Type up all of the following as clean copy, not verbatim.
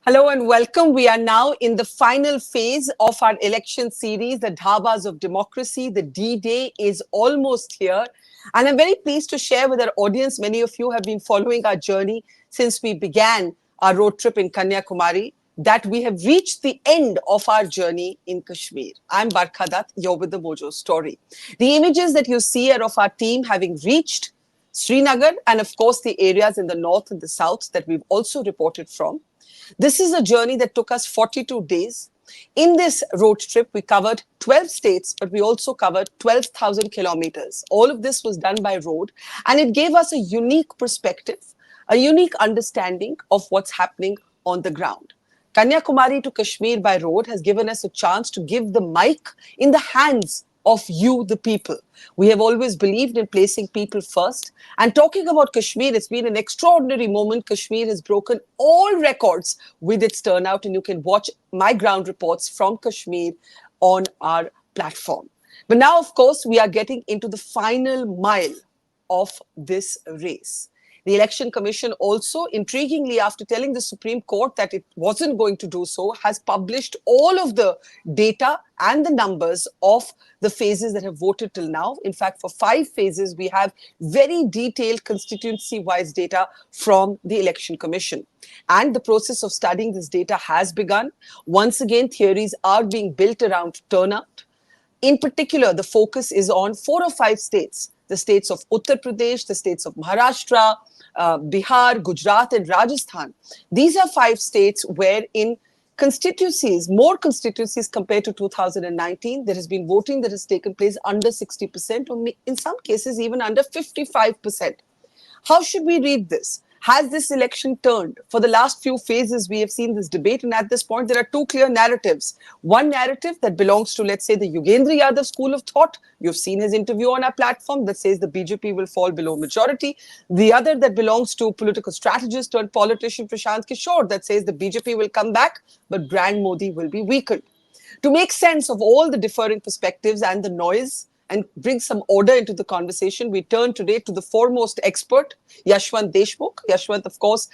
Hello and welcome. We are now in the final phase of our election series, the Dhabas of Democracy. The D-Day is almost here. And I'm very pleased to share with our audience, many of you have been following our journey since we began our road trip in Kanyakumari, that we have reached the end of our journey in Kashmir. I'm Barkha Dutt, you're with the Mojo Story. The images that you see are of our team having reached Srinagar and, of course, the areas in the north and the south that we've also reported from. This is a journey that took us 42 days. In this road trip, we covered 12 states, but we also covered 12,000 kilometers. All of this was done by road, and it gave us a unique perspective, a unique understanding of what's happening on the ground. Kanyakumari to Kashmir by road has given us a chance to give the mic in the hands of you, the people. We have always believed in placing people first. And talking about Kashmir, it's been an extraordinary moment. Kashmir has broken all records with its turnout, and you can watch my ground reports from Kashmir on our platform. But now, of course, we are getting into the final mile of this race. The Election Commission also, intriguingly, after telling the Supreme Court that it wasn't going to do so, has published all of the data and the numbers of the phases that have voted till now. In fact, for 5 phases, we have very detailed constituency-wise data from the Election Commission. And the process of studying this data has begun. Once again, theories are being built around turnout. In particular, the focus is on 4 or 5 states, the states of Uttar Pradesh, the states of Maharashtra, Bihar, Gujarat, and Rajasthan. These are 5 states where in constituencies, more constituencies compared to 2019, there has been voting that has taken place under 60%, or in some cases even under 55%. How should we read this? Has this election turned? For the last few phases, we have seen this debate, and at this point, there are 2 clear narratives. One narrative that belongs to, let's say, the Yogendra Yadav school of thought. You've seen his interview on our platform that says the BJP will fall below majority. The other that belongs to political strategist turned politician Prashant Kishore that says the BJP will come back, but Brand Modi will be weakened. To make sense of all the differing perspectives and the noise, and bring some order into the conversation, we turn today to the foremost expert, Yashwant Deshmukh. Yashwant, of course,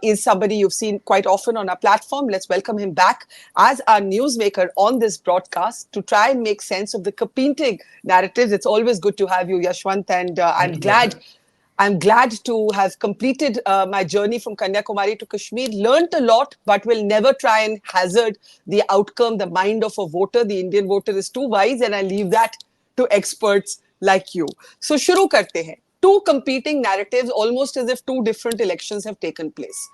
is somebody you've seen quite often on our platform. Let's welcome him back as our newsmaker on this broadcast to try and make sense of the competing narratives. It's always good to have you, Yashwant, and I'm glad to have completed my journey from Kanyakumari to Kashmir, learned a lot, but will never try and hazard the outcome, the mind of a voter. The Indian voter is too wise, and I leave that to experts like you. So, shuru karte hain. 2 competing narratives, almost as if 2 different elections have taken place.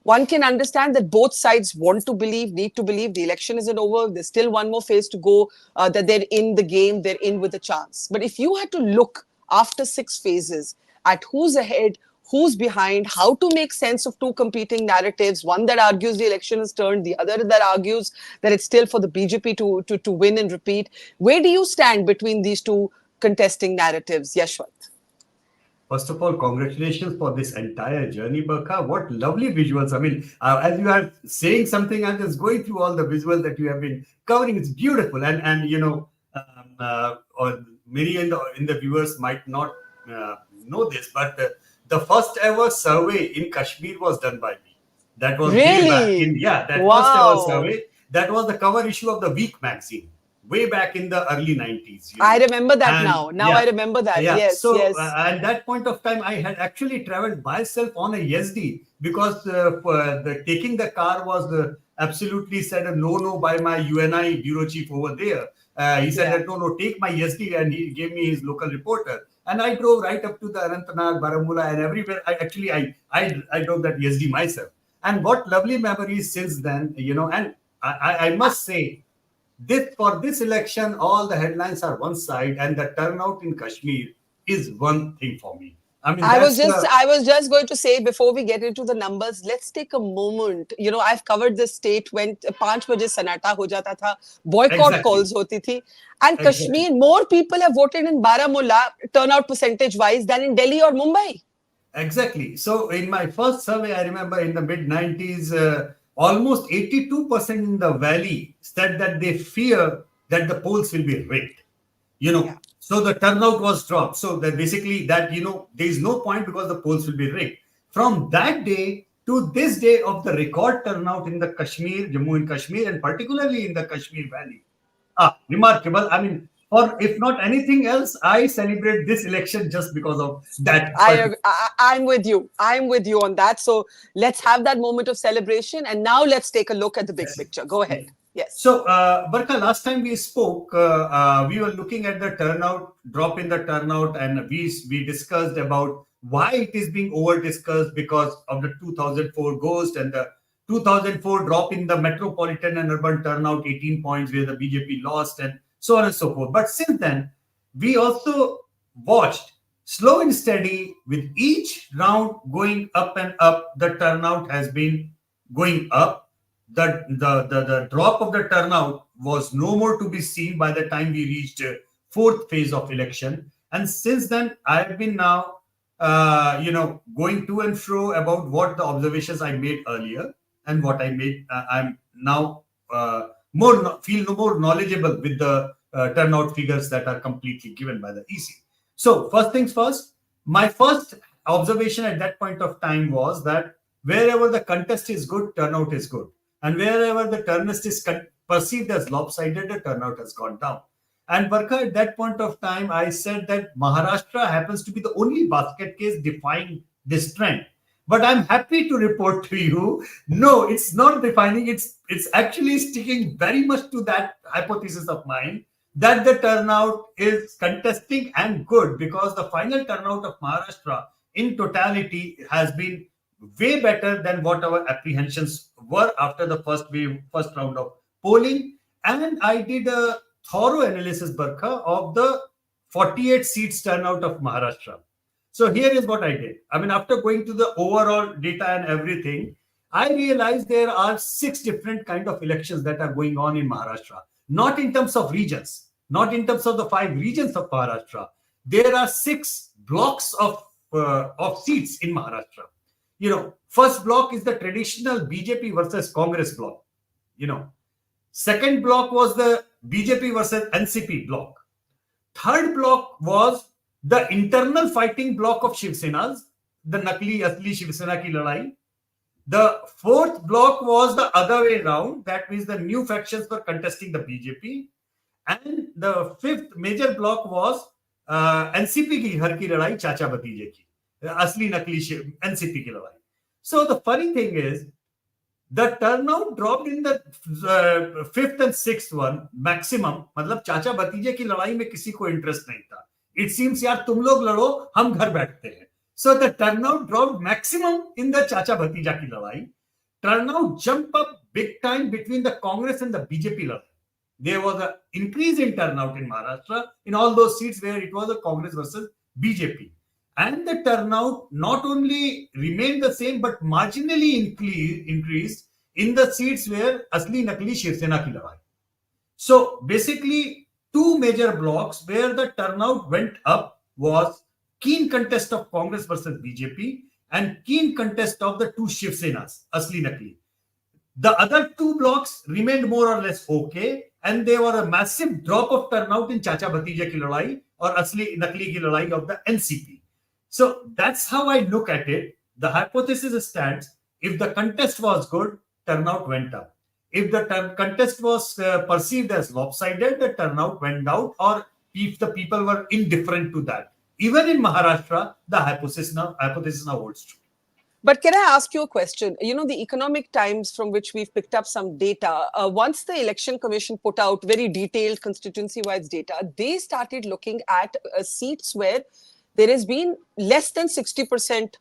One can understand that both sides want to believe, need to believe the election isn't over. There's still one more phase to go, that they're in the game, they're in with a chance. But if you had to look after 6 phases at who's ahead, who's behind, how to make sense of 2 competing narratives, one that argues the election is turned, the other that argues that it's still for the BJP to win and repeat. Where do you stand between these 2 contesting narratives, Yashwant? First of all, congratulations for this entire journey, Barkha. What lovely visuals. I mean, as you are saying something, I'm just going through all the visuals that you have been covering. It's beautiful. And you know, or many in the viewers might not know this, but the first ever survey in Kashmir was done by me. That was way back in, that first ever survey. That was the cover issue of the Week magazine, way back in the early 90s. You know? I remember that now. I remember that. Yes, so, yes. At that point of time, I had actually traveled myself on a YSD because taking the car was absolutely said a no by my UNI bureau chief over there. He said that no, take my YSD, and he gave me his local reporter. And I drove right up to the Anantnag, Baramulla, and everywhere. I drove that YSD myself. And what lovely memories since then, you know. And I must say, for this election, all the headlines are one side, and the turnout in Kashmir is one thing for me. I mean, I was just going to say, before we get into the numbers, let's take a moment. You know, I've covered this state when 5 baje sanata ho jata tha, boycott calls hoti thi, and Kashmir, more people have voted in Baramulla, turnout percentage wise, than in Delhi or Mumbai. Exactly. So in my first survey, I remember in the mid 90s, almost 82% in the valley said that they fear that the polls will be rigged. You know, so the turnout was dropped. So that basically that, you know, there is no point because the polls will be rigged. From that day, to this day of the record turnout in the Kashmir, Jammu and Kashmir, and particularly in the Kashmir Valley. Remarkable. I mean, or if not anything else, I celebrate this election just because of that particular. I'm with you. I'm with you on that. So let's have that moment of celebration. And now let's take a look at the big Yes. picture. Go Yes. ahead. Yes. So, Barkha, last time we spoke, we were looking at the turnout, drop in the turnout, and we discussed about why it is being over discussed because of the 2004 ghost and the 2004 drop in the metropolitan and urban turnout, 18 points where the BJP lost, and so on and so forth. But since then, we also watched slow and steady with each round going up and up. The turnout has been going up. The drop of the turnout was no more to be seen by the time we reached fourth phase of election. And since then, I've been now, going to and fro about what the observations I made earlier and what I made. I'm now feel more knowledgeable with the turnout figures that are completely given by the EC. So first things first, my first observation at that point of time was that wherever the contest is good, turnout is good. And wherever the turnout is perceived as lopsided, the turnout has gone down. And Barkha, at that point of time, I said that Maharashtra happens to be the only basket case defying this trend. But I'm happy to report to you, no, it's not defining. It's actually sticking very much to that hypothesis of mine that the turnout is contesting and good because the final turnout of Maharashtra in totality has been way better than what our apprehensions were after the first round of polling. And I did a thorough analysis, Barkha, of the 48 seats turnout of Maharashtra. So here is what I did. I mean, after going to the overall data and everything, I realized there are 6 different kind of elections that are going on in Maharashtra. Not in terms of regions, not in terms of the 5 regions of Maharashtra. There are 6 blocks of seats in Maharashtra. First block is the traditional BJP versus Congress block. Second block was the BJP versus NCP block. Third block was the internal fighting block of Shiv Senas, the Nakli Asli Shiv Sena ki ladai. The fourth block was the other way around. That means the new factions were contesting the BJP. And the fifth major block was NCP ki ghar ki ladai, Chacha Bhatije ki. Asli Nakli NCP ki ladai. So the funny thing is, the turnout dropped in the fifth and sixth one maximum. मतलब चाचा भतीजे की लड़ाई में किसी को interest नहीं था. It seems यार तुम लोग लड़ो, हम घर बैठते हैं. So the turnout dropped maximum in the चाचा भतीजा की लड़ाई. Turnout jumped up big time between the Congress and the BJP लड़ाई. There was an increase in turnout in Maharashtra in all those seats where it was a Congress versus BJP. And the turnout not only remained the same, but marginally increased in the seats where Asli Nakli Shiv Sena ki ladai. So basically, 2 major blocks where the turnout went up was keen contest of Congress versus BJP and keen contest of the 2 Shiv Senas, Asli Nakli. The other 2 blocks remained more or less okay, and there were a massive drop of turnout in Chacha Bhatija ki ladai or Asli Nakli ki ladai of the NCP. So that's how I look at it. The hypothesis stands. If the contest was good, turnout went up. If the contest was perceived as lopsided, the turnout went down, or if the people were indifferent to that. Even in Maharashtra, the hypothesis now holds true. But can I ask you a question? The Economic Times, from which we've picked up some data, once the Election Commission put out very detailed constituency-wise data, they started looking at seats where there has been less than 60%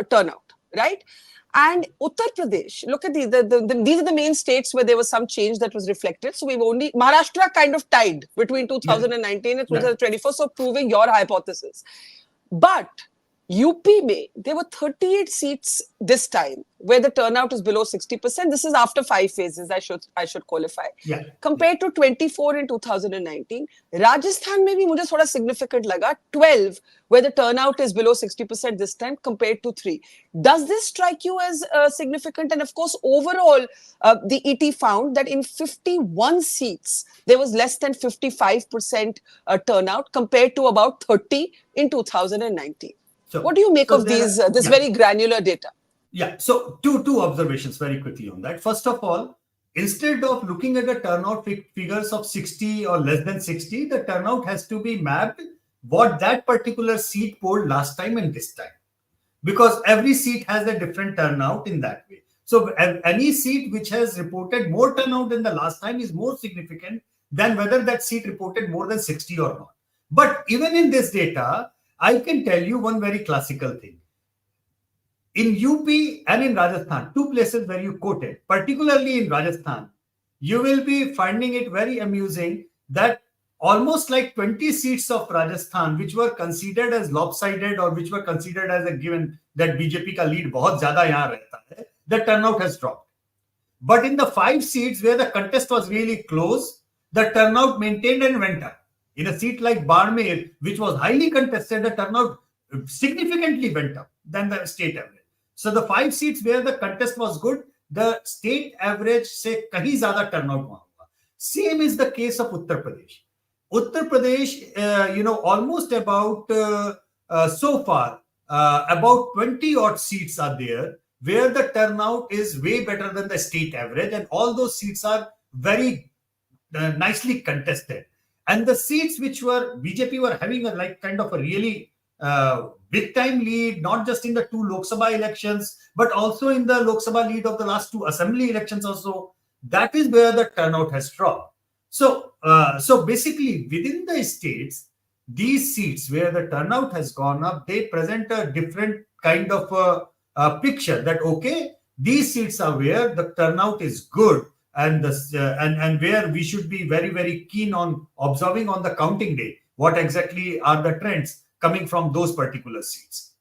turnout, right? And Uttar Pradesh, look at these are the main states where there was some change that was reflected. So Maharashtra kind of tied between 2019 and 2024, so proving your hypothesis. But UP में, there were 38 seats this time where the turnout is below 60%. This is after 5 phases, I should qualify. Yeah. Compared to 24 in 2019. Rajasthan में भी मुझे थोड़ा significant लगा, 12 where the turnout is below 60% this time compared to 3. Does this strike you as significant? And of course, overall, the ET found that in 51 seats, there was less than 55% turnout compared to about 30 in 2019. So, what do you make of this very granular data? Yeah. So two observations very quickly on that. First of all, instead of looking at the turnout figures of 60 or less than 60, the turnout has to be mapped what that particular seat polled last time and this time, because every seat has a different turnout in that way. So any seat which has reported more turnout than the last time is more significant than whether that seat reported more than 60 or not. But even in this data, I can tell you one very classical thing. In UP and in Rajasthan, two places where you quoted, particularly in Rajasthan, you will be finding it very amusing that almost like 20 seats of Rajasthan, which were considered as lopsided or which were considered as a given that BJP ka lead बहुत ज़्यादा यहाँ रहता है, the turnout has dropped. But in the 5 seats where the contest was really close, the turnout maintained and went up. In a seat like Barmer, which was highly contested, the turnout significantly went up than the state average. So the 5 seats where the contest was good, the state average से कहीं ज़्यादा turnout वहाँ हुआ. Same is the case of Uttar Pradesh. Uttar Pradesh, almost about so far, about 20 odd seats are there where the turnout is way better than the state average, and all those seats are very nicely contested. And the seats which were BJP were having a like kind of a really big time lead, not just in the 2 Lok Sabha elections, but also in the Lok Sabha lead of the last 2 assembly elections also. That is where the turnout has dropped. So basically within the states, these seats where the turnout has gone up, they present a different kind of a picture that, okay, these seats are where the turnout is good, and and where we should be very, very keen on observing on the counting day what exactly are the trends coming from those particular seats.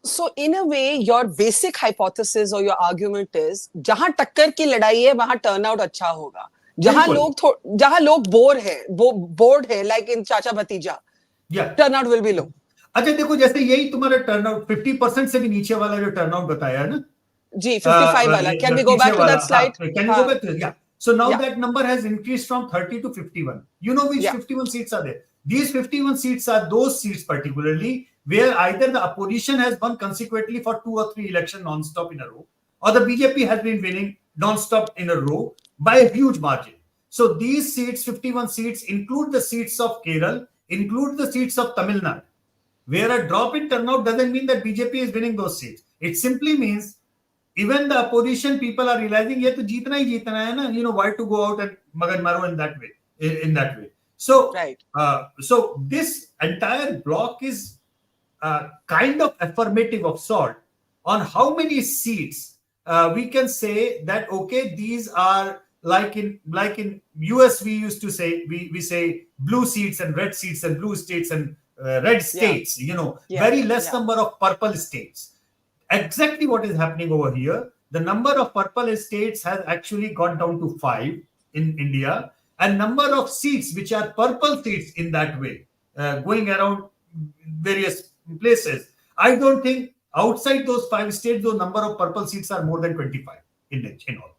So in a way, your basic hypothesis or your argument is, जहां टक्कर की लड़ाई है वहां turnout अच्छा होगा. जहां लोग bored है, like in चाचा भतीजा, turnout will be low. अच्छा देखो, जैसे यही तुम्हारा टर्नआउट 50% से भी नीचे वाला जो टर्नआउट बताया है ना, जी 55 वाला. Can we go back to that slide? Can you go back to it? Yeah. So now that number has increased from 30 to 51. You know which 51 seats are there? These 51 seats are those seats particularly where either the opposition has won consequently for 2 or 3 elections non-stop in a row, or the BJP has been winning non-stop in a row by a huge margin. So these seats, 51 seats, include the seats of Kerala, include the seats of Tamil Nadu, where a drop in turnout doesn't mean that BJP is winning those seats. It simply means even the opposition people are realizing ये तो जीतना ही जीतना है ना, why to go out and magan maro in that way. So so this entire block is kind of affirmative of sort on how many seats we can say that, okay, these are like in US we used to say, we say blue seats and red seats and blue states and red states, very less number of purple states. Exactly what is happening over here. The number of purple states has actually gone down to 5 in India, and number of seats which are purple seats in that way, going around various places. I don't think outside those 5 states, the number of purple seats are more than 25 in all.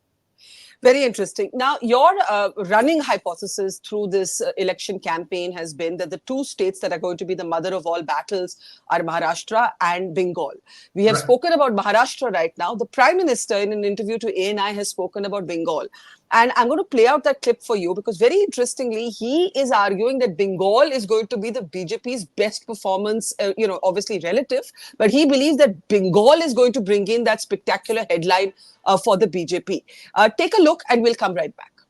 Very interesting. Now, your running hypothesis through this election campaign has been that the 2 states that are going to be the mother of all battles are Maharashtra and Bengal. We have spoken about Maharashtra right now. The Prime Minister, in an interview to ANI, has spoken about Bengal. And I'm going to play out that clip for you because, very interestingly, he is arguing that Bengal is going to be the BJP's best performance, obviously relative, but he believes that Bengal is going to bring in that spectacular headline for the BJP. Take a look and we'll come right back.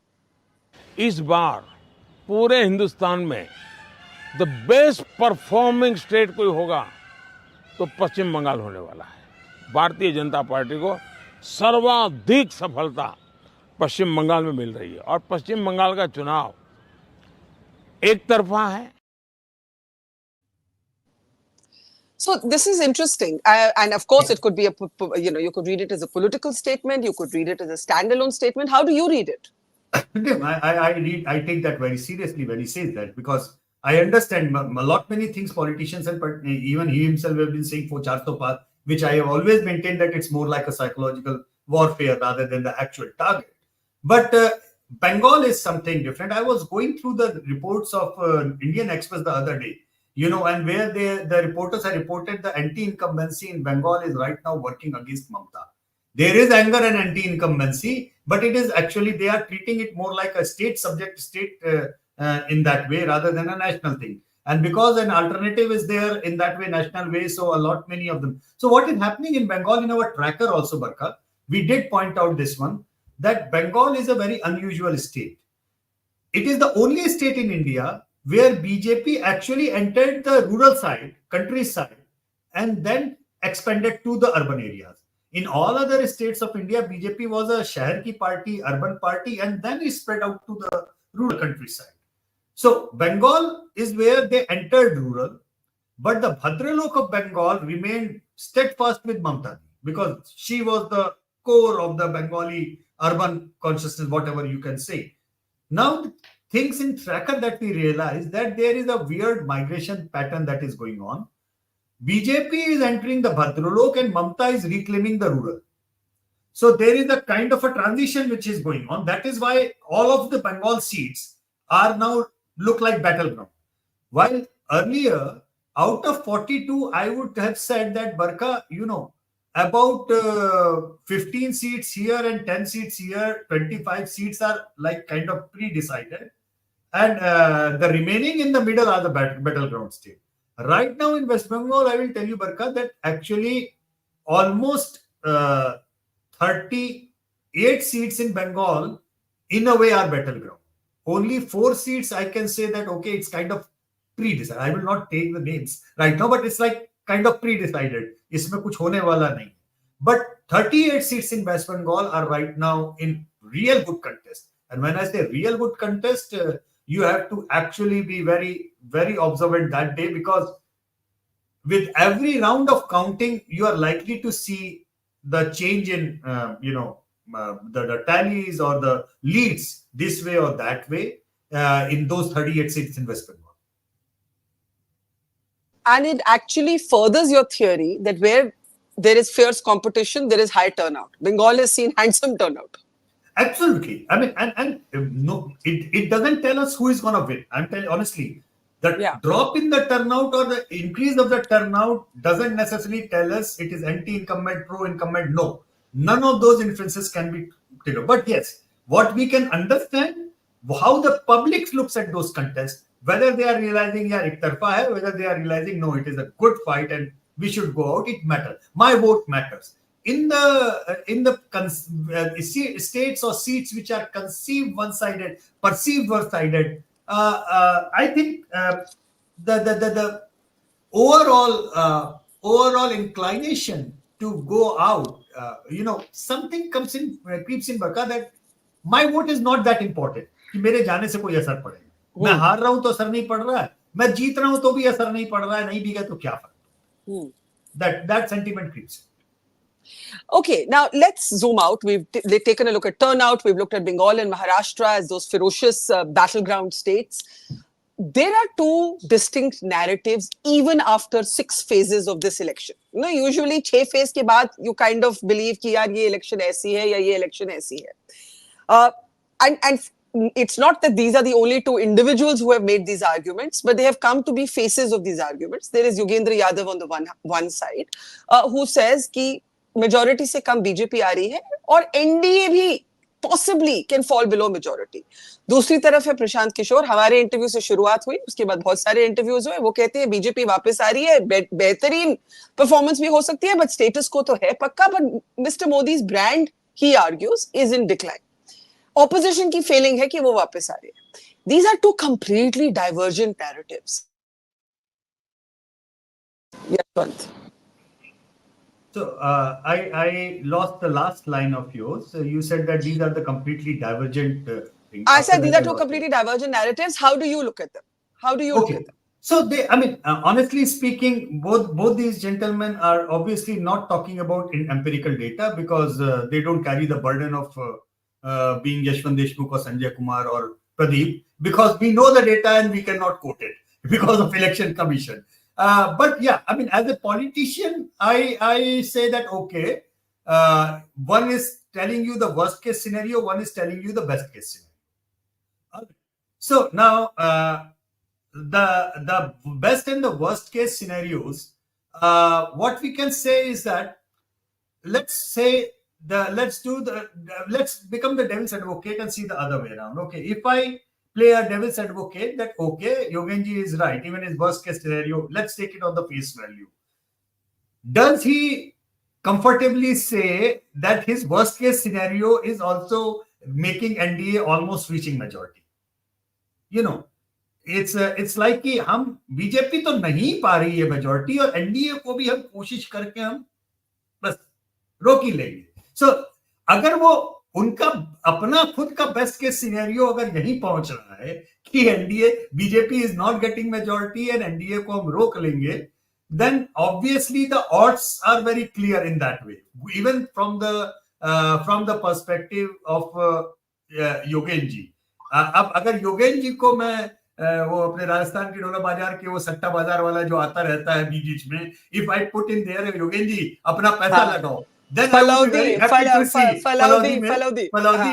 इस बार पूरे हिंदुस्तान में the best performing state कोई होगा तो पश्चिम बंगाल होने वाला है. Bharatiya Janata party को सर्वाधिक सफलता पश्चिम बंगाल में मिल रही है और पश्चिम बंगाल का चुनाव एक तरफा है. So this is interesting, and of course it could be you could read it as a political statement, you could read it as a standalone statement. How do you read it? I take that very seriously when he says that, because I understand many things politicians and even he himself have been saying for Charto Path, which I have always maintained that it's more like a psychological warfare rather than the actual target. But Bengal is something different. I was going through the reports of Indian Express the other day, and where the reporters have reported the anti-incumbency in Bengal is right now working against Mamta. There is anger and anti-incumbency, but it is actually, they are treating it more like a state subject state in that way rather than a national thing. And because an alternative is there in that way, national way, so many of them. So what is happening in Bengal in our tracker also, Barkha, we did point out this one, that Bengal is a very unusual state. It is the only state in India where BJP actually entered the rural side, countryside, and then expanded to the urban areas. In all other states of India, BJP was a Shahar ki party, urban party, and then it spread out to the rural countryside. So Bengal is where they entered rural, but the Bhadralok of Bengal remained steadfast with Mamta because she was the core of the Bengali urban consciousness, whatever you can say. Now, things in tracker that we realize that there is a weird migration pattern that is going on. BJP is entering the Bhadralok and Mamta is reclaiming the rural. So there is a kind of a transition which is going on. That is why all of the Bengal seats are now look like battleground. While earlier, out of 42, I would have said that Barkha, about 15 seats here and 10 seats here, 25 seats are like kind of pre-decided. And the remaining in the middle are the battleground state. Right now in West Bengal, I will tell you, Barkha, that actually almost 38 seats in Bengal in a way are battleground. Only 4 seats I can say that, okay, it's kind of pre-decided. I will not take the names right now, but it's like kind of pre-decided. Isme kuch hone wala nahi. But 38 seats in West Bengal are right now in real good contest. And when I say real good contest, you have to actually be very, very observant that day, because with every round of counting, you are likely to see the change in, the tallies or the leads this way or that way in those 38 seats in West Bengal. And it actually furthers your theory that where there is fierce competition, there is high turnout. Bengal has seen handsome turnout. Absolutely. I mean, and no, it doesn't tell us who is going to win. I'm telling honestly, the drop in the turnout or the increase of the turnout doesn't necessarily tell us it is anti-incumbent, pro-incumbent. No, none of those inferences can be taken. But yes, what we can understand, how the public looks at those contests, whether they are realizing, yeah, ek tarfa hai, whether they are realizing, no, it is a good fight and we should go out, it matters. My vote matters. In the states or seats which are conceived one-sided, perceived one-sided, I think the overall inclination to go out, something creeps in, Barkha, that my vote is not that important. कि मेरे जाने से कोई असर पड़ेगा, मैं हार रहा हूं तो असर नहीं पड़ रहा है, मैं जीत रहा हूं तो भी असर नहीं पड़ रहा है, नहीं भी गया तो क्या फर्क. That sentiment creeps. Okay, now let's zoom out. We've taken a look at turnout. We've looked at Bengal and Maharashtra as those ferocious battleground states. There are two distinct narratives even after 6 phases of this election. Usually 6 phase ke baad you kind of believe कि यार ये election ऐसी है या ये election ऐसी है. And it's not that these are the only 2 individuals who have made these arguments, but they have come to be faces of these arguments. There is Yogendra Yadav on the one side, who says कि majority से कम BJP आ रही है और NDA भी possibly can fall below majority. दूसरी तरफ है प्रशांत किशोर. हमारे इंटरव्यू से शुरुआत हुई, उसके बाद बहुत सारे इंटरव्यूज हुए. वो कहते हैं बीजेपी वापस आ रही है, बेहतरीन परफॉर्मेंस भी हो सकती है, बट स्टेटस को तो है पक्का. But mister Modi's brand, he argues, is in decline. Opposition की फेलिंग है कि वो वापस आ रही है. These are 2 completely divergent narratives. Yashwant. So I lost the last line of yours. So you said that these are the completely divergent things. I said these are 2 completely divergent narratives. How do you look at them? How do you look at them? So honestly speaking, both these gentlemen are obviously not talking about empirical data because they don't carry the burden of being Yashwant Deshmukh or Sanjay Kumar or Pradeep, because we know the data and we cannot quote it because of election commission. But yeah, as a politician, I say that, okay, one is telling you the worst case scenario, one is telling you the best case scenario. So now, the best and the worst case scenarios, what we can say is that let's say let's become the devil's advocate and see the other way around. Okay, if I play a devil's advocate that okay, Yogenji is right, even his worst case scenario, let's take it on the face value. Does he comfortably say that his worst case scenario is also making NDA almost reaching majority? You know, it's like कि हम BJP तो नहीं पा रही है majority और NDA को भी हम कोशिश करके हम बस रोक ही लेंगे. सो अगर वो उनका अपना खुद का बेस्ट केस सिनेरियो अगर यही पहुंच रहा है कि NDA BJP is not getting majority and NDA को हम रोक लेंगे, then obviously the odds are very clear in that way, even from the perspective of योगेन जी. अब अगर योगेन जी को मैं वो अपने राजस्थान के डोला बाजार के वो सट्टा बाजार वाला जो आता रहता है बीच बीच में, if I put in there Yogen ji अपना पैसा लगाओ, then I would be very happy to see Phalodi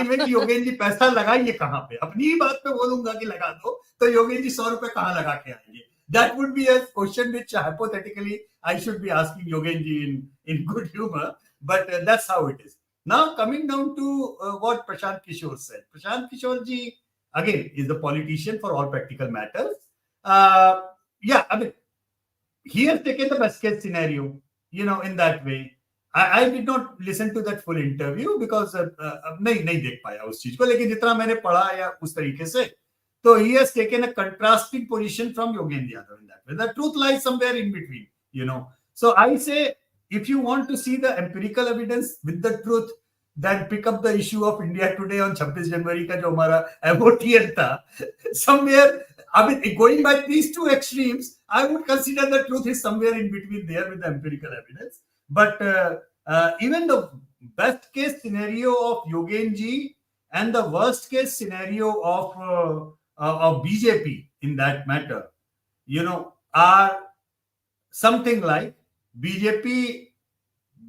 में कि योगेन जी पैसा लगाइए कहाँ पे, अपनी ही बात पे बोलूंगा कि लगा दो, तो योगेन जी 100 रुपए कहाँ लगा के आएंगे. That would be a question which hypothetically I should be asking Yogen ji in good humor, but that's how it is. Now coming down to what Prashant Kishore said. Prashant Kishore ji again is a politician for all practical matters. Yeah, I mean he has taken the best case scenario, in that way. I did not listen to that full interview because नहीं देख पाया उस चीज को, लेकिन जितना मैंने पढ़ा या उस तरीके से, so he has taken a contrasting position from Yogendra Yadav in that way. The truth lies somewhere in between, So I say, if you want to see the empirical evidence with the truth, then pick up the issue of India Today on 26 January का जो हमारा MOTN था. Somewhere, I mean, going by these two extremes, I would consider the truth is somewhere in between there with the empirical evidence. But even the best case scenario of Yogen ji and the worst case scenario of BJP in that matter, are something like BJP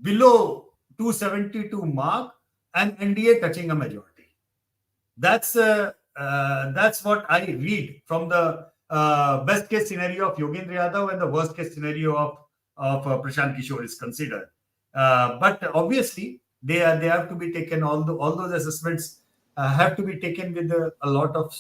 below 272 mark and NDA touching a majority. That's what I read from the best case scenario of Yogendra Yadav and the worst case scenario of Prashant Kishore is considered. But obviously, they have to be taken. All those assessments have to be taken with a lot of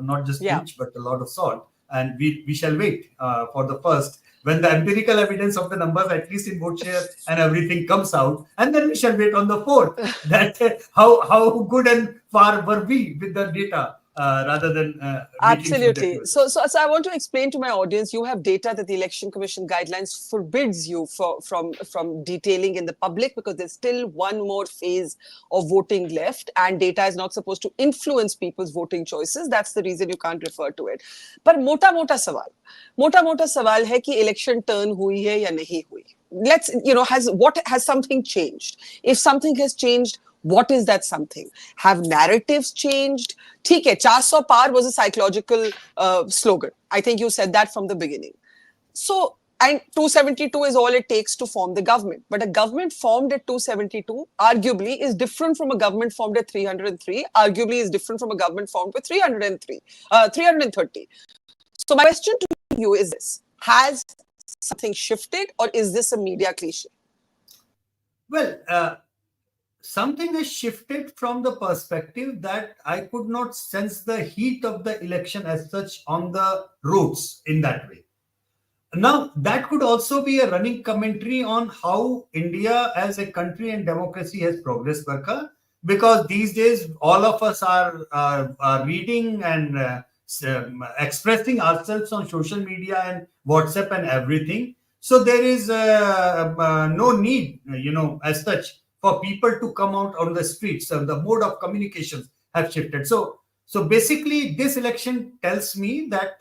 not just pinch but a lot of salt, and we shall wait for the first, when the empirical evidence of the numbers, at least in vote share and everything, comes out, and then we shall wait on the fourth that how good and far were we with the data. Rather than absolutely. So I want to explain to my audience, you have data that the Election Commission guidelines forbids you from detailing in the public, because there's still one more phase of voting left, and data is not supposed to influence people's voting choices. That's the reason you can't refer to it. But mota mota सवाल है कि election turn हुई है या नहीं हुई. Let's, has something changed? If something has changed, what is that something? Have narratives changed? ठीक है, 400 par was a psychological slogan. I think you said that from the beginning. So, and 272 is all it takes to form the government. But a government formed at 272 arguably is different from a government formed at 303, arguably is different from a government formed with 330. So my question to you is this: has something shifted, or is this a media cliche? Well, something has shifted from the perspective that I could not sense the heat of the election as such on the roads in that way. Now, that could also be a running commentary on how India as a country and democracy has progressed, Barkha, because these days all of us are reading and expressing ourselves on social media and WhatsApp and everything. So there is no need, as such, for people to come out on the streets. So the mode of communications have shifted. So basically, this election tells me that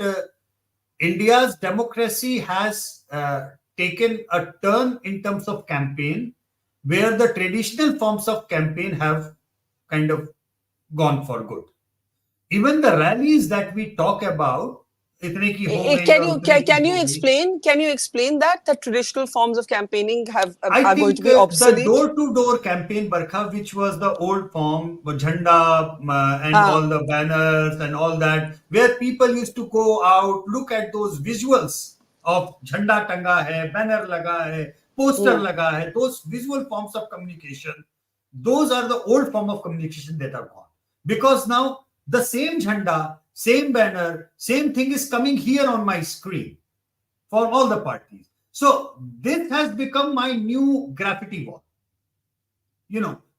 India's democracy has taken a turn in terms of campaign, where the traditional forms of campaign have kind of gone for good. Even the rallies that we talk about, इतने की हो गई और उतने की Can you हो गई. explain that the traditional forms of campaigning I are going to think be the obsolete? door-to-door campaign, Barkha, which was the old form, Jhanda and हाँ. all the banners and all that, where people used to go out, look at those visuals of Jhanda tanga hai, banner laga hai, poster laga hai, those visual forms of communication, those are the old form of communication that are gone. Because now the same Jhanda, same banner, same thing is coming here on my screen for all the parties. So this has become my new graffiti wall,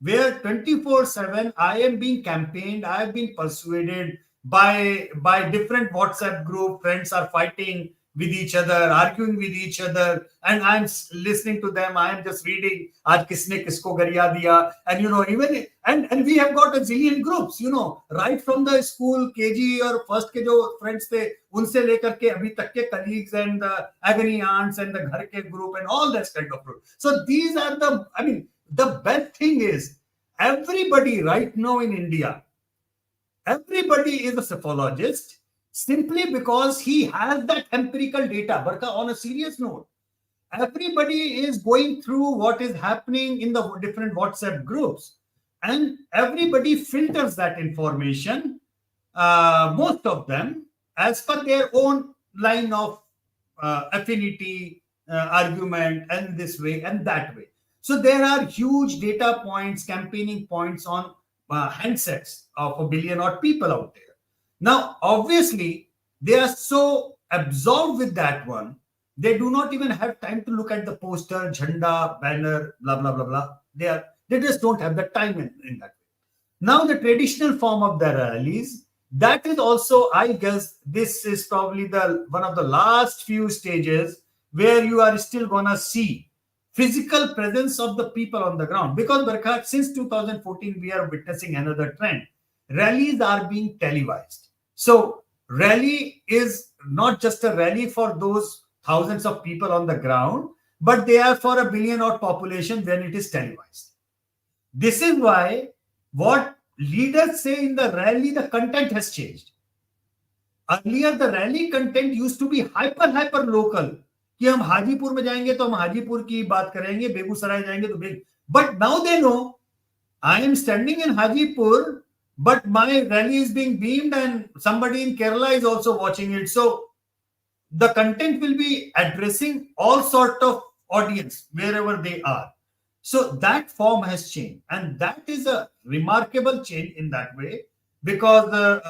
where 24/7 I am being campaigned, I have been persuaded by different WhatsApp group. Friends are fighting with each other, arguing with each other, and I'm listening to them. I am just reading aaj kisne kisko gariya diya, and even and we have got a zillion groups, right from the school KG or first ke jo friends the unse lekar ke abhi tak ke colleagues and the agony aunts and the ghar ke group and all that kind of group. So these are the best thing is everybody right now in India, everybody is a psephologist simply because he has that empirical data. Barkha, on a serious note, everybody is going through what is happening in the different WhatsApp groups, and everybody filters that information, most of them, as per their own line of affinity, argument, and this way and that way. So there are huge data points, campaigning points on handsets of a billion odd people out there. Now, obviously, they are so absorbed with that one, they do not even have time to look at the poster, jhanda, banner, blah blah blah blah. They just don't have the time in that way. Now, the traditional form of the rallies, that is also, I guess, this is probably the one of the last few stages where you are still gonna see physical presence of the people on the ground. Because Barkha, since 2014, we are witnessing another trend. Rallies are being televised. So rally is not just a rally for those thousands of people on the ground, but they are for a billion odd population when it is televised. This is why what leaders say in the rally, the content has changed. Earlier, the rally content used to be hyper local. कि हम हाजीपुर में जाएंगे तो हम हाजीपुर की बात करेंगे, बेगूसराय जाएंगे तो but now they know I am standing in Hajipur, but my rally is being beamed and somebody in Kerala is also watching it. So the content will be addressing all sort of audience wherever they are. So that form has changed, and that is a remarkable change in that way, because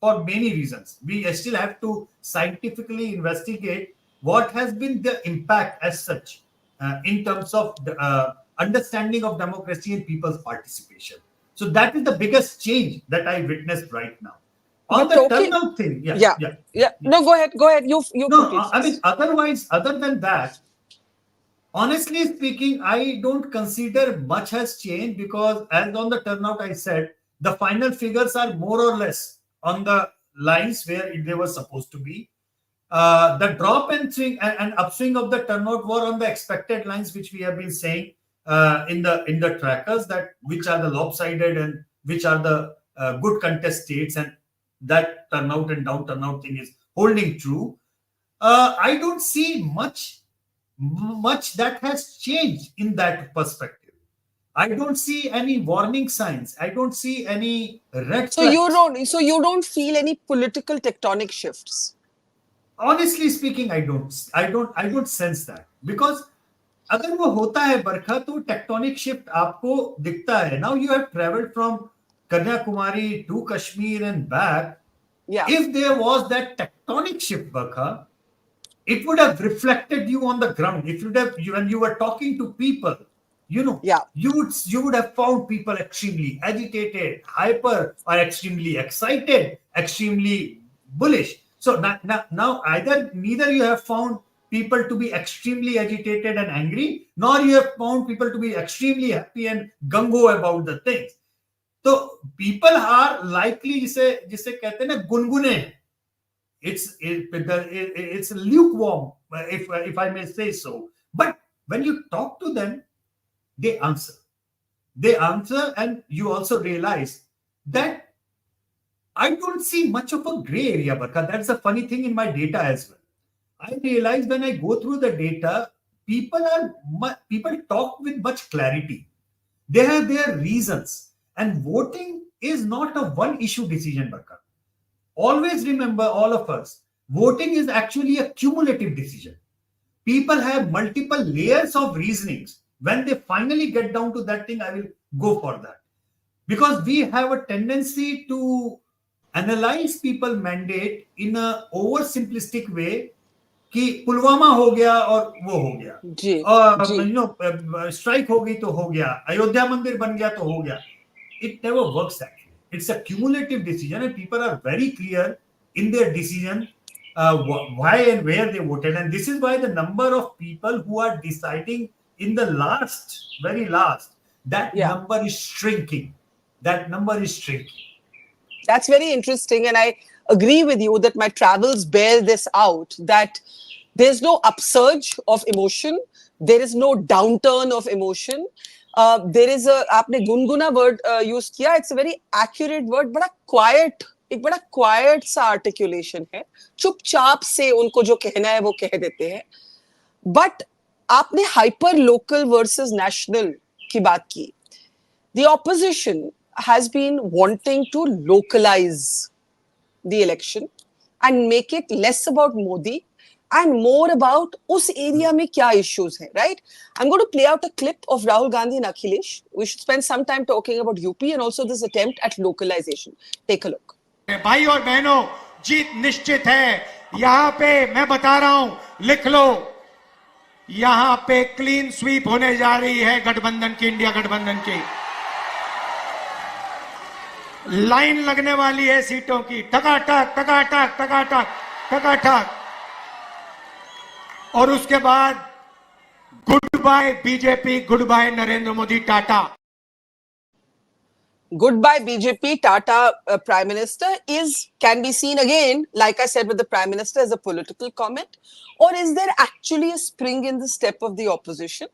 for many reasons we still have to scientifically investigate what has been the impact as such in terms of the understanding of democracy and people's participation. So that is the biggest change that I witnessed right now. On But the talking, turnout thing, yeah, yeah. No, go ahead. You No, complete first. otherwise, other than that, honestly speaking, I don't consider much has changed, because as on the turnout I said, the final figures are more or less on the lines where they were supposed to be. The drop and swing and upswing of the turnout were on the expected lines, which we have been saying in the trackers, that which are the lopsided and which are the good contest states, and that turnout and down turnout thing is holding true. I don't see much that has changed in that perspective. I don't see any warning signs. I don't see any red flags. So you don't feel any political tectonic shifts. Honestly speaking, I don't sense that, because अगर वो होता है बरखा, तो tectonic shift आपको दिखता है. Now you have traveled from Kanyakumari to Kashmir and back. Yeah. If there was that tectonic shift, Barkha, it would have reflected you on the ground. If when you were talking to people, Yeah. you would have found people extremely agitated, hyper, or extremely excited, extremely bullish. So now either neither you have found people to be extremely agitated and angry, nor you have found people to be extremely happy and gung-ho about the things. So people are likely, जिसे जिसे कहते हैं ना, गुनगुने. It's lukewarm, if I may say so. But when you talk to them, they answer. And you also realize that I don't see much of a gray area, Barkha. That's a funny thing in my data as well. I realize when I go through the data, people talk with much clarity. They have their reasons, and voting is not a one issue decision, Barkha. Always remember, all of us, voting is actually a cumulative decision. People have multiple layers of reasonings. When they finally get down to that thing, I will go for that. Because we have a tendency to analyze people mandate in a oversimplistic way कि पुलवामा हो गया और वो हो गया जी जी strike हो गई तो हो गया, अयोध्या मंदिर बन गया तो हो गया. It never works that way. It's a cumulative decision, and people are very clear in their decision why and where they voted. And this is why the number of people who are deciding in the very last, that number is shrinking. That number is shrinking. That's very interesting. And I agree with you that my travels bear this out, that there's no upsurge of emotion. There is no downturn of emotion. There is a, आपने गुनगुना word use किया. It's a very accurate word. बड़ा quiet, एक बड़ा quiet सा articulation है. चुपचाप से उनको जो कहना है वो कह देते हैं. But आपने hyper local versus national की बात की. The opposition has been wanting to localize the election and make it less about Modi and more about us area mein kya issues hai, right? I'm going to play out a clip of Rahul Gandhi and Akhilesh. We should spend some time talking about UP and also this attempt at localization. Take a look. भाई और बहनों, जीत निश्चित है. यहां पे मैं बता रहा हूं, लिख लो, यहां पे क्लीन स्वीप होने जा रही है गठबंधन की, इंडिया गठबंधन की. लाइन लगने वाली है सीटों की, टकाटक टकाटक टकाटक टकाटक. और उसके बाद goodbye BJP, goodbye Narendra Modi, tata. Goodbye BJP, Tata Prime Minister can be seen again, like I said with the Prime Minister, as a political comment, or is there actually a spring in the step of the opposition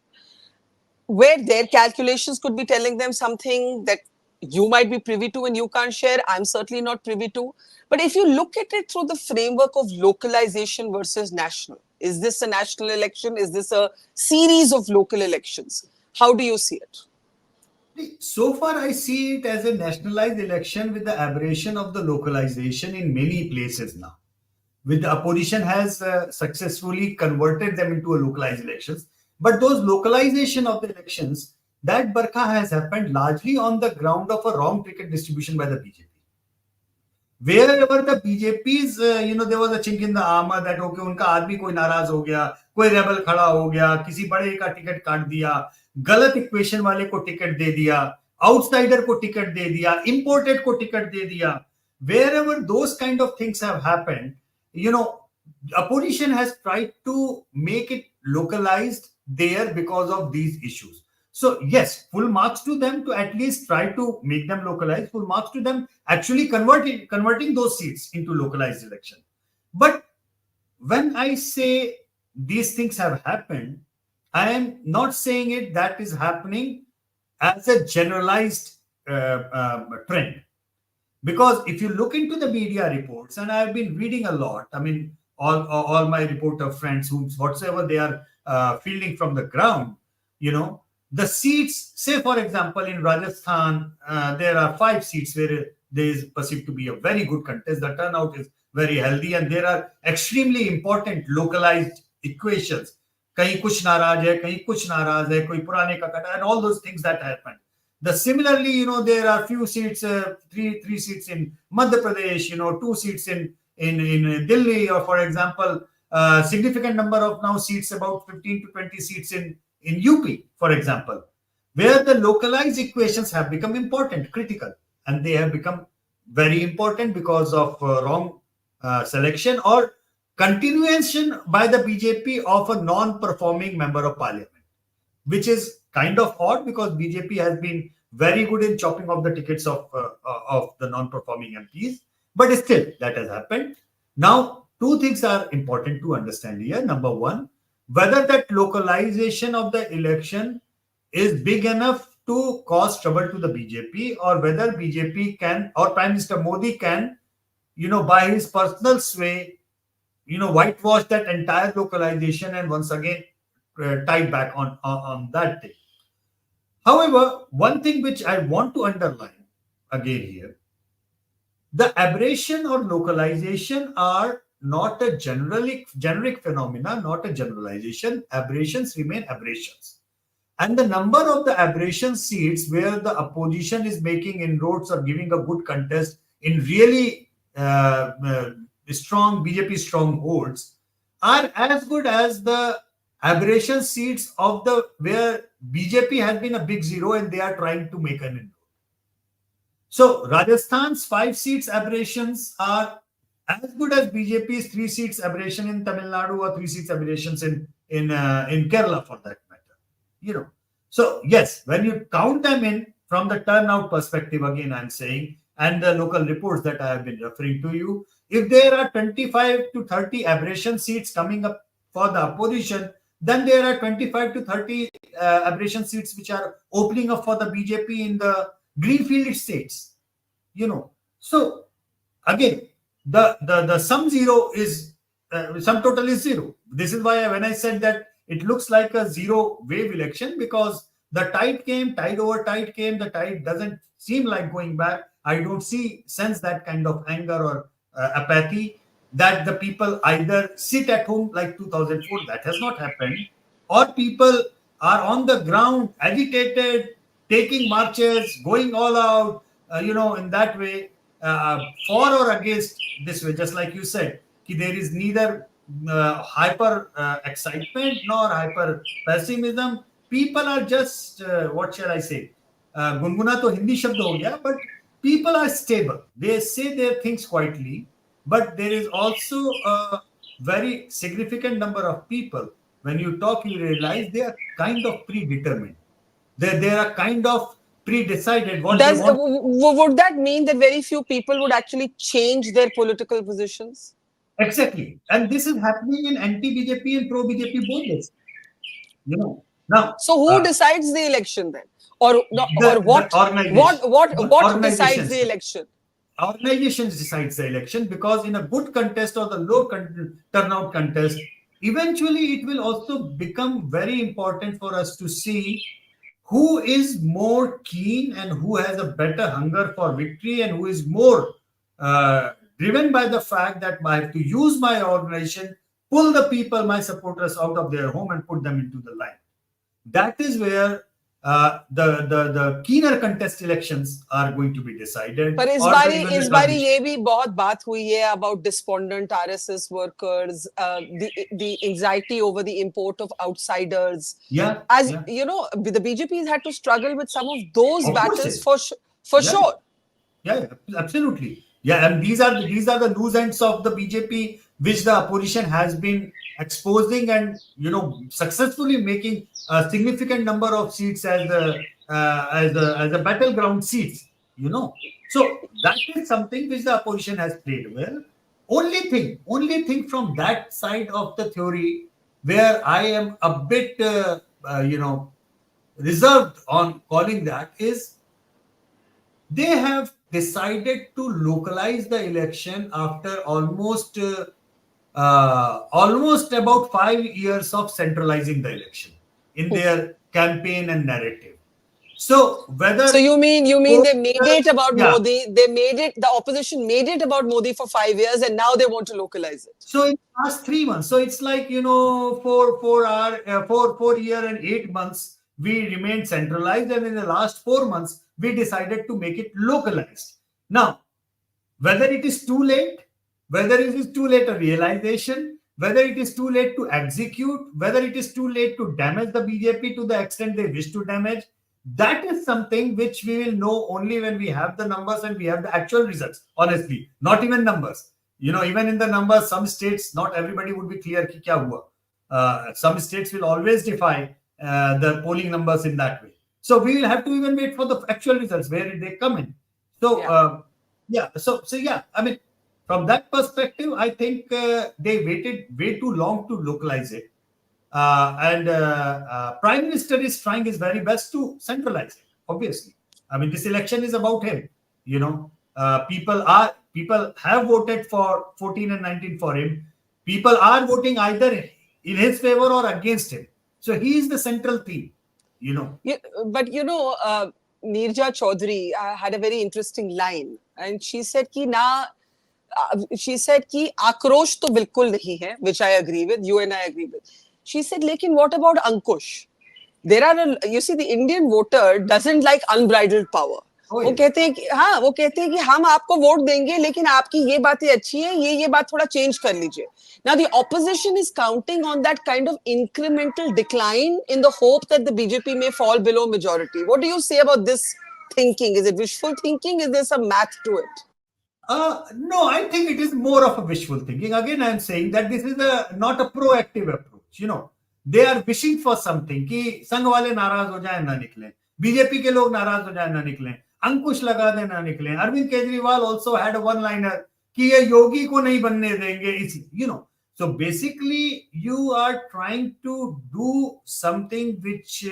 where their calculations could be telling them something that you might be privy to and you can't share? I'm certainly not privy to. But if you look at it through the framework of localization versus national, is this a national election? Is this a series of local elections? How do you see it? So far, I see it as a nationalized election with the aberration of the localization in many places now. With the opposition has successfully converted them into a localized elections. But those localization of the elections, that Barkha has happened largely on the ground of a wrong ticket distribution by the BJP. Wherever the BJP's, there was a chink in the armor that, okay, उनका आदमी कोई नाराज हो गया, कोई rebel खड़ा हो गया, किसी बड़े का टिकट काट दिया, गलत इक्वेशन वाले को टिकट दे दिया, आउटसाइडर को टिकट दे दिया, इंपोर्टेड को टिकट दे दिया. Wherever those kind of things have happened, opposition has tried to make it localized there because of these issues. So yes, full marks to them to at least try to make them localized. Full marks to them actually converting those seats into localized election. But when I say these things have happened, I am not saying it that is happening as a generalized trend. Because if you look into the media reports, and I've been reading a lot, I mean, all my reporter friends, whatsoever they are fielding from the ground, the seats, say for example, in Rajasthan, there are 5 seats where there is perceived to be a very good contest. The turnout is very healthy, and there are extremely important localized equations. कहीं कुछ नाराज है, कहीं कुछ नाराज है, कोई पुराने का कटा, and all those things that happen. Similarly, there are few seats, three seats in Madhya Pradesh, 2 seats in Delhi, or for example, significant number of now seats, about 15 to 20 seats in UP, for example, where the localized equations have become important, critical, and they have become very important because of wrong selection or continuation by the BJP of a non-performing member of parliament, which is kind of odd because BJP has been very good in chopping off the tickets of the non-performing MPs, but still that has happened. Now, 2 things are important to understand here. Number one, whether that localization of the election is big enough to cause trouble to the BJP, or whether BJP can, or Prime Minister Modi can, by his personal sway, whitewash that entire localization and once again tie back on that thing. However, one thing which I want to underline again here, the aberration or localization are not a generic phenomena, not a generalization. Aberrations remain aberrations. And the number of the aberration seats where the opposition is making inroads or giving a good contest in really strong BJP strongholds are as good as the aberration seats of the where BJP has been a big zero and they are trying to make an inroad. So Rajasthan's 5 seats aberrations are as good as BJP's 3 seats aberration in Tamil Nadu or 3 seats aberrations in Kerala for that matter. So yes, when you count them in from the turnout perspective, again I'm saying, and the local reports that I have been referring to you, if there are 25 to 30 aberration seats coming up for the opposition, then there are 25 to 30 aberration seats which are opening up for the BJP in the greenfield states. So again, the sum zero is sum total is zero. This is why when I said that it looks like a zero wave election, because the tide came, tide over tide came, the tide doesn't seem like going back. I don't sense that kind of anger or apathy, that the people either sit at home like 2004, that has not happened, or people are on the ground agitated, taking marches, going all out, in that way, for or against this way, just like you said, there is neither hyper excitement nor hyper pessimism. People are just, what shall I say? Gunguna to Hindi shabd ho gaya, but people are stable. They say their things quietly, but there is also a very significant number of people. When you talk, you realize they are kind of predetermined. They are kind of pre-decided what they want. Would that mean that very few people would actually change their political positions? Exactly. And this is happening in anti-BJP and pro-BJP both ways. Now. So who decides the election then? Or what decides the election? Organizations decides the election, because in a good contest or the low turnout contest, eventually it will also become very important for us to see who is more keen and who has a better hunger for victory, and who is more driven by the fact that I have to use my organization, pull the people, my supporters out of their home and put them into the line. That is where the keener contest elections are going to be decided. पर इस बारी ये भी बहुत बात हुई है about despondent RSS workers, the anxiety over the import of outsiders. The BJP has had to struggle with some of those battles for sure. Yeah, absolutely. Yeah, and these are the loose ends of the BJP, which the opposition has been exposing and successfully making a significant number of seats as a battleground seats. So that is something which the opposition has played well. Only thing from that side of the theory where I am a bit reserved on calling that is, they have decided to localize the election after almost about 5 years of centralizing the election in their campaign and narrative. So you mean they made it about Modi, the opposition made it about Modi for 5 years, and now they want to localize it. So in the last 3 months, so it's like, for 4 year and 8 months, we remained centralized, and in the last 4 months, we decided to make it localized. Now, whether it is too late, whether it is too late a realization, whether it is too late to execute, whether it is too late to damage the BJP to the extent they wish to damage, that is something which we will know only when we have the numbers and we have the actual results. Honestly, not even numbers. Even in the numbers, some states, not everybody would be clear ki kya hua. Some states will always defy the polling numbers in that way. So we will have to even wait for the actual results, where they come in. So I mean, from that perspective, I think they waited way too long to localize it. And Prime Minister is trying his very best to centralize it. obviously. I mean, this election is about him. You know, people have voted for 14 and 19 for him. People are voting either in his favor or against him. So he is the central theme. You know. Yeah, but Neerja Chaudhary had a very interesting line, and she said कि आक्रोश तो बिल्कुल नहीं है, which I agree with, you and I agree with. She said, लेकिन what about Ankush? You see, the Indian voter doesn't like unbridled power. Oh, वो yes. कहते हैं कि हम आपको वोट देंगे लेकिन आपकी ये बातें अच्छी हैं, ये बात थोड़ा चेंज कर लीजिए. Now the opposition is counting on that kind of incremental decline in the hope that the BJP may fall below majority. What do you say about this thinking? Is it wishful thinking? Is there some math to it? No, I think it is more of a wishful thinking. Again, I am saying that this is not a proactive approach. You know, they are wishing for something कि संघ वाले नाराज हो जाए ना निकले, BJP के लोग नाराज हो जाए ना निकले, अंकुश लगा दे ना निकले. Arvind Kejriwal also had a one-liner कि ये योगी को नहीं बनने देंगे. You know, so basically you are trying to do something which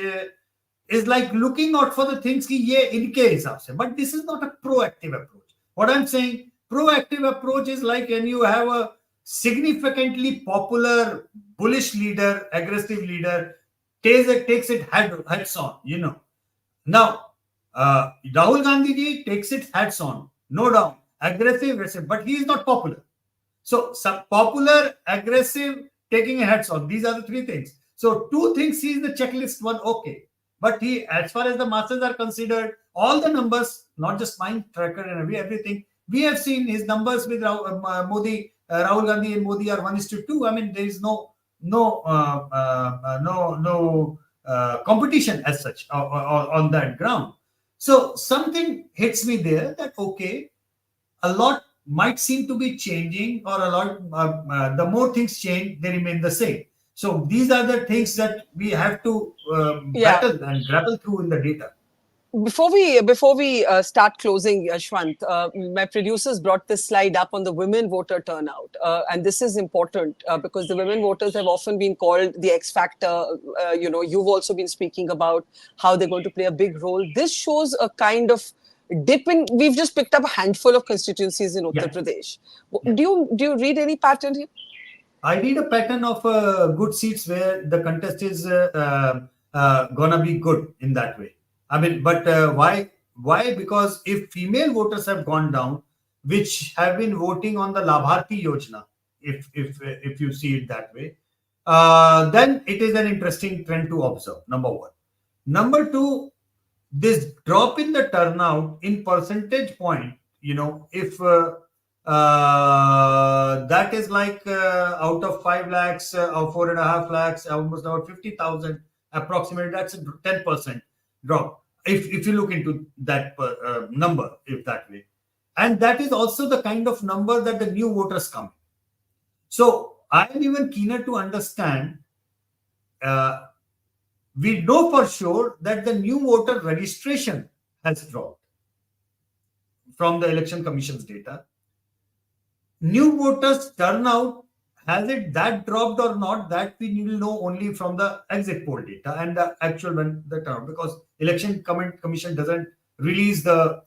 is like looking out for the things कि ये इनके हिसाब से. But this is not a proactive approach. What I'm saying, proactive approach is like when you have a significantly popular, bullish leader, aggressive leader, takes it heads on, you know. Now, Rahul Gandhi ji takes it heads on, no doubt, aggressive, but he is not popular. So, popular, aggressive, taking heads on, these are the three things. So, two things he is the checklist one, okay. But he, as far as the masses are considered, all the numbers, not just mind tracker and everything, we have seen his numbers with Modi, Rahul Gandhi and Modi are 1:2. I mean, there is no competition as such on that ground. So something hits me there that, okay, a lot might seem to be changing, or a lot, the more things change, they remain the same. So these are the things that we have to battle and grapple through in the data. Before we start closing, Yashwant, my producers brought this slide up on the women voter turnout, and this is important because the women voters have often been called the X factor. You've also been speaking about how they're going to play a big role. This shows a kind of dip in. We've just picked up a handful of constituencies in Uttar Pradesh. Yeah. Do you read any pattern here? I read a pattern of good seats where the contest is gonna be good in that way. I mean, but why? Why? Because if female voters have gone down, which have been voting on the Labharti Yojana, if you see it that way, then it is an interesting trend to observe. Number one. Number two, this drop in the turnout in percentage point, if that is like out of 5 lakhs or 4.5 lakhs, almost about 50,000 approximately, that's a 10% drop. If you look into that number, if that way. And that is also the kind of number that the new voters come. So I am even keener to understand, we know for sure that the new voter registration has dropped from the Election Commission's data. New voters turnout, has it that dropped or not, that we will know only from the exit poll data and the actual the turnout, because Election Commission doesn't release the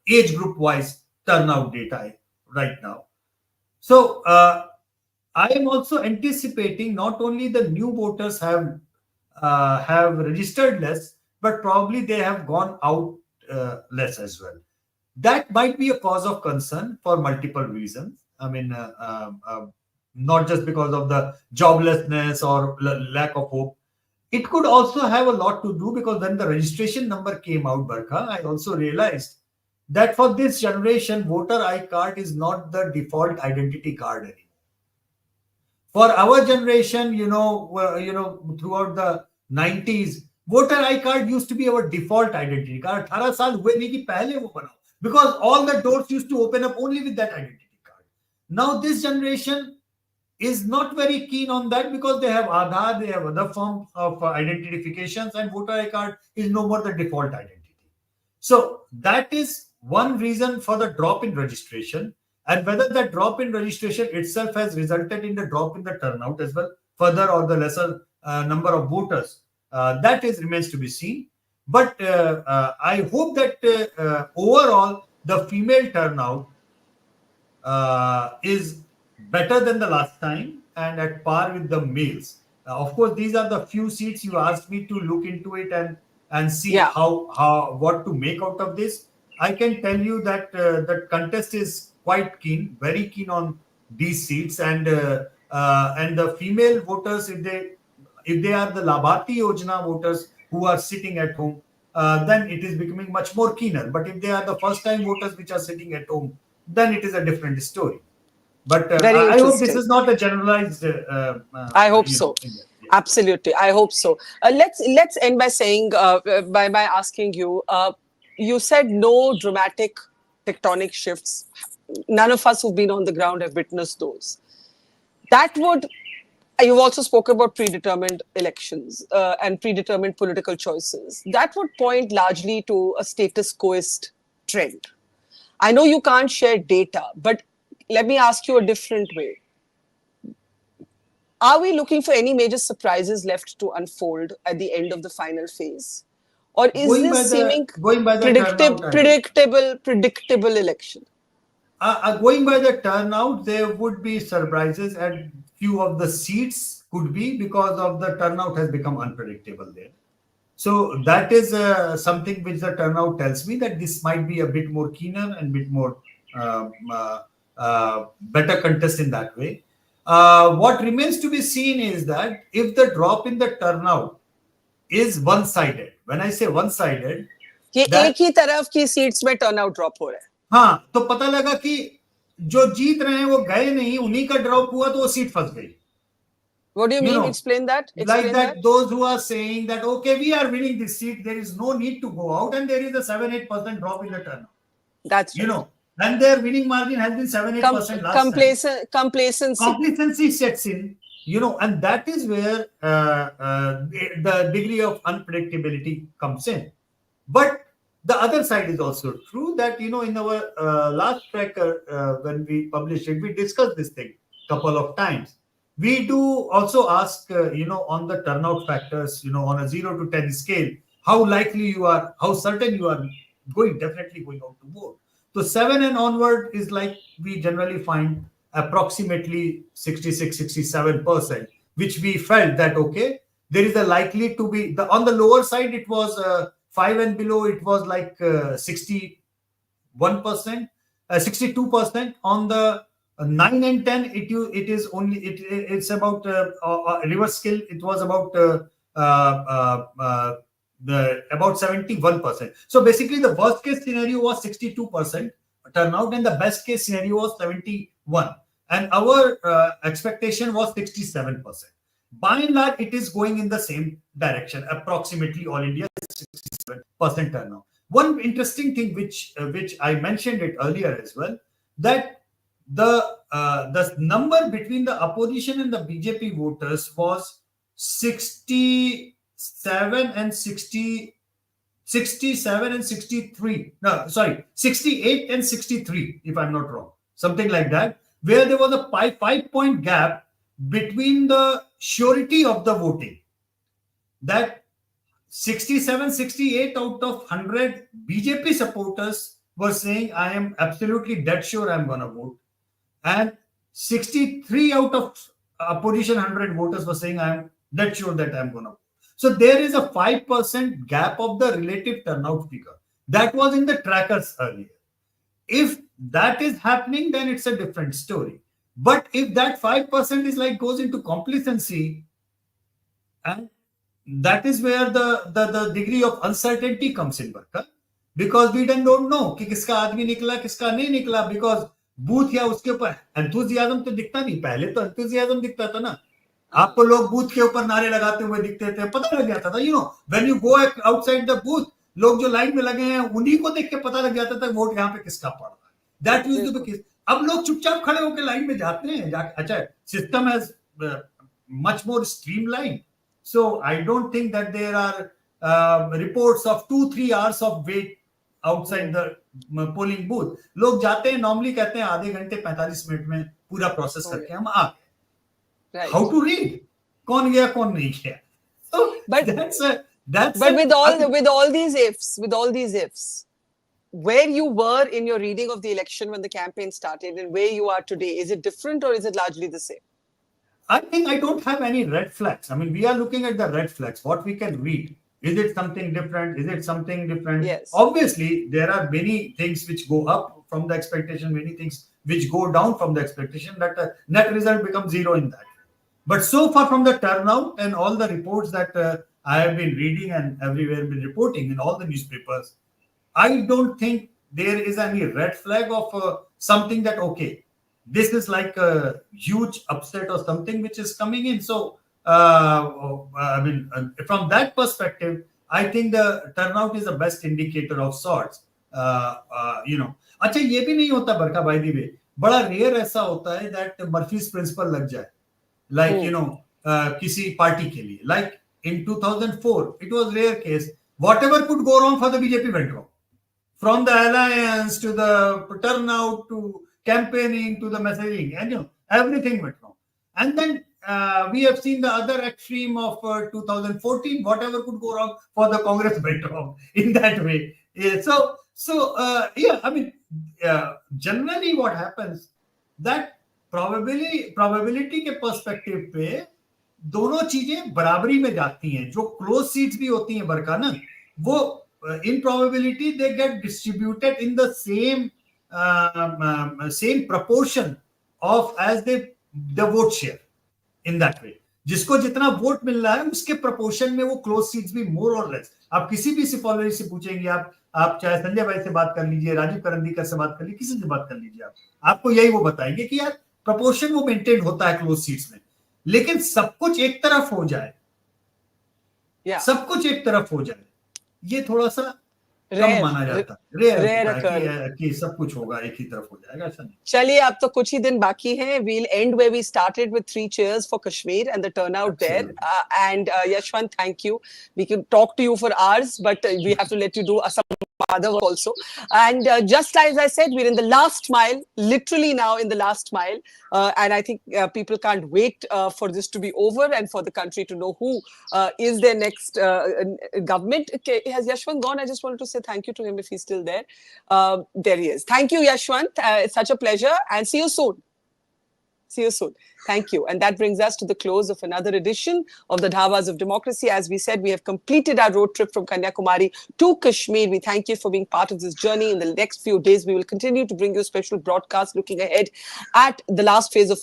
age group wise turnout data right now. So I am also anticipating not only the new voters have registered less, but probably they have gone out less as well. That might be a cause of concern for multiple reasons. I mean, not just because of the joblessness or lack of hope. It could also have a lot to do because when the registration number came out, Barkha, I also realized that for this generation, voter ID card is not the default identity card anymore. For our generation, throughout the 90s, voter ID card used to be our default identity card. 18 saal hue nahi ki pehle wo bana, because all the doors used to open up only with that identity card. Now this generation is not very keen on that because they have Aadhaar, they have other forms of identifications, and voter ID card is no more the default identity. So that is one reason for the drop in registration, and whether that drop in registration itself has resulted in the drop in the turnout as well, further, or the lesser number of voters, that remains to be seen. But I hope that overall the female turnout is better than the last time and at par with the males. Of course, these are the few seats you asked me to look into it and see Yeah. how what to make out of this. I can tell you that the contest is quite keen, very keen on these seats, and the female voters, if they are the Labhati Yojana voters who are sitting at home, then it is becoming much more keener. But if they are the first time voters which are sitting at home, then it is a different story. But Very I hope this interesting. is not a generalized, I hope so. thing. Yeah. Absolutely, I hope so. Let's end by saying by asking you. You said no dramatic tectonic shifts. None of us who've been on the ground have witnessed those. That would. You've also spoken about predetermined elections and predetermined political choices. That would point largely to a status quoist trend. I know you can't share data, but let me ask you a different way. Are we looking for any major surprises left to unfold at the end of the final phase? Or is Going by this seeming the turnout, predictable election? going by the turnout, there would be surprises, and few of the seats could be because of the turnout has become unpredictable there. So that is something which the turnout tells me that this might be a bit more keener and bit more better contest in that way. What remains to be seen is that if the drop in the turnout is one-sided, when I say one-sided, ये that एक ही तरफ की seats में turnout drop हो रहा है. हाँ, तो पता लगा कि जो जीत रहे हैं वो गए नहीं, उन्हीं का ड्रॉप हुआ तो वो सीट फंस गई. What do you mean? Explain that. Like that, those who are saying that, okay, we are winning this seat, there is no need to go out, and there is a 7-8% drop in the turnout. That's right. And their winning margin has been 7-8% last time. Complacency sets in, and that is where the degree of unpredictability comes in. But the other side is also true that, in our last tracker, when we published it, we discussed this thing a couple of times. We do also ask, on the turnout factors, on a 0 to 10 scale, how likely you are, how certain you are definitely going out to vote. So 7 and onward is like we generally find approximately 66-67%, which we felt that, okay, there is a likely to be, on the lower side, it was 5 and below, it was like 61%, 62%. On the 9 and 10, it is only, it's about reverse scale, it was about about 71%. So basically the worst case scenario was 62% turnout and the best case scenario was 71, and our expectation was 67%. By and large, it is going in the same direction, approximately all India 67% turnout. One interesting thing which I mentioned it earlier as well, that the number between the opposition and the BJP voters was 67 and 63. No, sorry, 68 and 63, if I'm not wrong. Something like that, where there was a 5-point gap between the surety of the voting. That 67, 68 out of 100 BJP supporters were saying, I am absolutely dead sure I'm going to vote. And 63 out of opposition 100 voters were saying, I am dead sure that I'm going to vote. So there is a 5% gap of the relative turnout figure. That was in the trackers earlier. If that is happening, then it's a different story. But if that 5% is like goes into complacency, and that is where the degree of uncertainty comes in, Barkha, because we then don't know कि किसका आदमी निकला किसका नहीं निकला, because booth या उसके ऊपर एंथुजियाज्म तो दिखता नहीं. पहले तो एंथुजियाज्म दिखता था ना, आपको लोग बूथ के ऊपर नारे लगाते हुए दिखते थे, पता लग जाता था. When you go outside the booth, लोग जो लाइन में लगे हैं उन्हीं को देख के पता लग जाता था वोट यहाँ पे किसका पड़ रहा है. That used to be case. अब लोग चुपचाप खड़े होकर लाइन में जाते हैं. अच्छा, system has much more streamline. So I don't think that there are reports of 2-3 hours of wait outside the polling booth. लोग जाते हैं, normally कहते हैं आधे घंटे 45 मिनट में पूरा प्रोसेस करके हम आ गए. How to read? कौन गया कौन नहीं गया? So That's But it. with all these ifs, where you were in your reading of the election when the campaign started and where you are today, is it different or is it largely the same? I think I don't have any red flags. I mean, we are looking at the red flags, what we can read. Is it something different? Is it something different? Yes. Obviously, there are many things which go up from the expectation, many things which go down from the expectation, that the net result becomes zero in that. But so far from the turnout and all the reports that I have been reading and everywhere been reporting in all the newspapers, I don't think there is any red flag of something that, okay, this is like a huge upset or something which is coming in. So, I mean, from that perspective, I think the turnout is the best indicator of sorts. अच्छा ये भी नहीं होता बरका by the way, बड़ा rare ऐसा होता है that Murphy's principle लग जाए, like किसी पार्टी के लिए, like in 2004 it was rare case, whatever could go wrong for the BJP went wrong, from the alliance to the turnout to campaigning to the messaging, and everything went wrong. And then we have seen the other extreme of 2014, whatever could go wrong for the Congress went wrong in that way. Yeah, yeah, I mean, generally what happens that probability के perspective पे दोनों चीजें बराबरी में जाती हैं. जो close seats भी होती हैं बरका ना, वो in probability they get distributed in the same proportion of as the vote share in that way. जिसको जितना वोट मिल रहा है उसके प्रोपोर्शन में वो क्लोज सीट्स भी मोर और लेस. आप किसी भी सिपोलरी से पूछेंगे, आप चाहे संजय भाई से बात कर लीजिए, राजीव करंदीकर से बात कर लीजिए, किसी से बात कर लीजिए, आपको यही वो बताएंगे कि यार प्रोपोर्शन वो मेंटेन होता है क्लोज सीट्स में. लेकिन सब कुछ एक तरफ हो जाए, सब कुछ एक तरफ हो जाए, ये थोड़ा सा कम माना जाता है, रेयर कि सब कुछ होगा एक ही तरफ हो जाएगा, ऐसा नहीं. चलिए अब तो कुछ ही दिन बाकी हैं. We'll end where we started with 3 cheers for Kashmir and the turnout there. And Yashwant, thank you. We can talk to you for hours, but we have to let you do some other work also. And just as I said, we're in the last mile, literally now in the last mile. And I think people can't wait for this to be over and for the country to know who is their next government. Okay, has Yashwant gone? I just wanted to say thank you to him if he's still there. There he is. Thank you, Yashwant. It's such a pleasure, and see you soon. See you soon. Thank you. And that brings us to the close of another edition of the Dhabas of Democracy. As we said, we have completed our road trip from Kanyakumari to Kashmir. We thank you for being part of this journey. In the next few days, we will continue to bring you special broadcasts looking ahead at the last phase of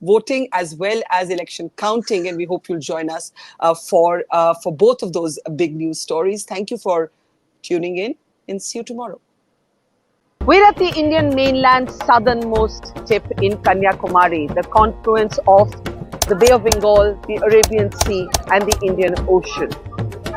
voting as well as election counting. And we hope you'll join us for both of those big news stories. Thank you for tuning in, and see you tomorrow. We're at the Indian mainland's southernmost tip in Kanyakumari, the confluence of the Bay of Bengal, the Arabian Sea and the Indian Ocean.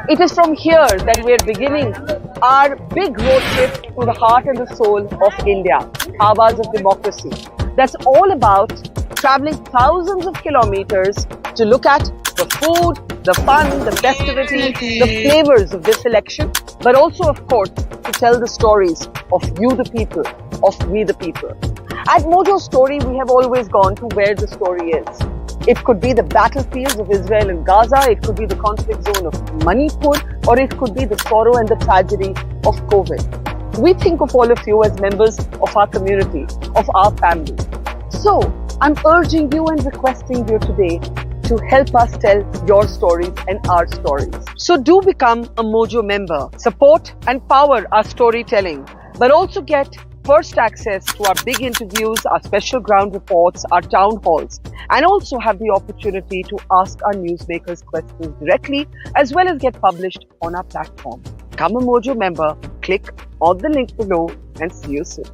It is from here that we're beginning our big road trip to the heart and the soul of India, Dhabas of Democracy. That's all about traveling thousands of kilometers to look at the food, the fun, the festivity, the flavors of this election, but also, of course, to tell the stories of you the people, of we the people. At Mojo Story, we have always gone to where the story is. It could be the battlefields of Israel and Gaza, it could be the conflict zone of Manipur, or it could be the sorrow and the tragedy of COVID. We think of all of you as members of our community, of our family. So, I'm urging you and requesting you today to help us tell your stories and our stories. So do become a Mojo member. Support and power our storytelling, but also get first access to our big interviews, our special ground reports, our town halls, and also have the opportunity to ask our newsmakers questions directly, as well as get published on our platform. Become a Mojo member, click on the link below, and see you soon.